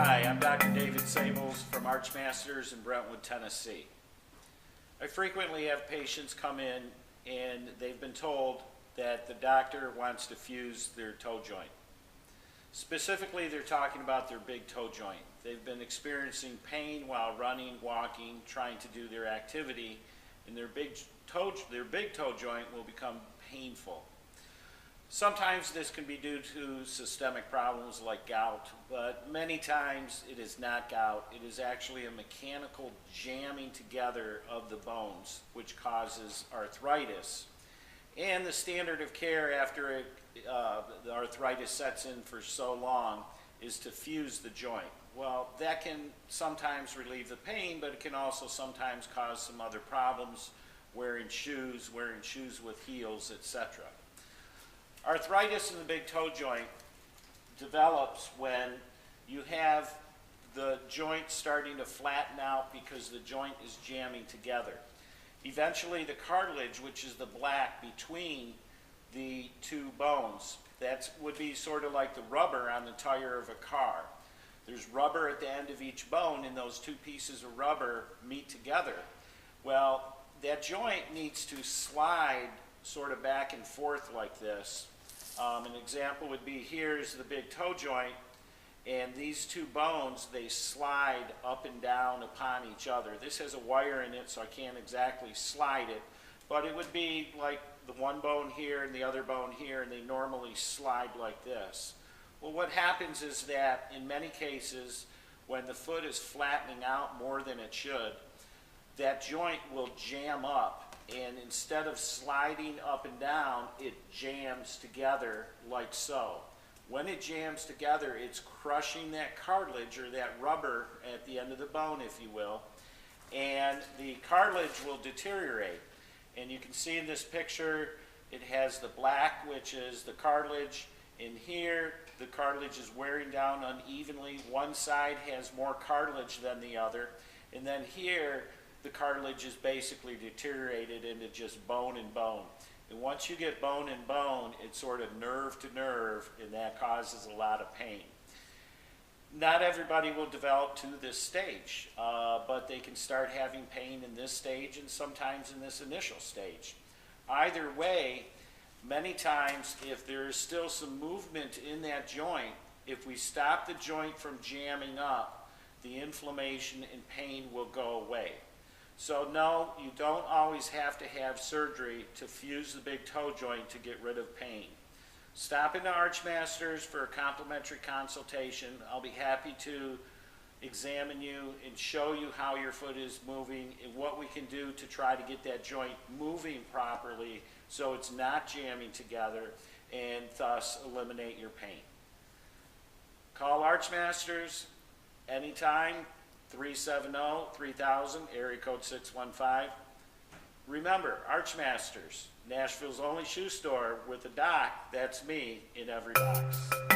Hi, I'm Dr. David Sables from ArchMasters in Brentwood, Tennessee. I frequently have patients come in and they've been told that the doctor wants to fuse their toe joint. Specifically, they're talking about their big toe joint. They've been experiencing pain while running, walking, trying to do their activity, and their big toe joint will become painful. Sometimes this can be due to systemic problems like gout, but many times it is not gout. It is actually a mechanical jamming together of the bones, which causes arthritis. And the standard of care after the arthritis sets in for so long is to fuse the joint. Well, that can sometimes relieve the pain, but it can also sometimes cause some other problems, wearing shoes with heels, etc. Arthritis in the big toe joint develops when you have the joint starting to flatten out because the joint is jamming together. Eventually the cartilage, which is the black between the two bones, that would be sort of like the rubber on the tire of a car. There's rubber at the end of each bone, and those two pieces of rubber meet together. Well, that joint needs to slide sort of back and forth like this. An example would be, here's the big toe joint, and these two bones, they slide up and down upon each other. This has a wire in it, so I can't exactly slide it, but it would be like the one bone here and the other bone here, and they normally slide like this. Well, what happens is that in many cases, when the foot is flattening out more than it should, that joint will jam up, and instead of sliding up and down, it jams together like so. When it jams together, it's crushing that cartilage, or that rubber at the end of the bone, if you will, and the cartilage will deteriorate. And you can see in this picture, it has the black, which is the cartilage. In here, the cartilage is wearing down unevenly. One side has more cartilage than the other, and then here, the cartilage is basically deteriorated into just bone and bone. And once you get bone and bone, it's sort of nerve to nerve, and that causes a lot of pain. Not everybody will develop to this stage, but they can start having pain in this stage and sometimes in this initial stage. Either way, many times if there is still some movement in that joint, if we stop the joint from jamming up, the inflammation and pain will go away. So no, you don't always have to have surgery to fuse the big toe joint to get rid of pain. Stop into ArchMasters for a complimentary consultation. I'll be happy to examine you and show you how your foot is moving and what we can do to try to get that joint moving properly so it's not jamming together and thus eliminate your pain. Call ArchMasters anytime. 370-3000, area code 615. Remember, ArchMasters, Nashville's only shoe store with a doc, that's me, in every box.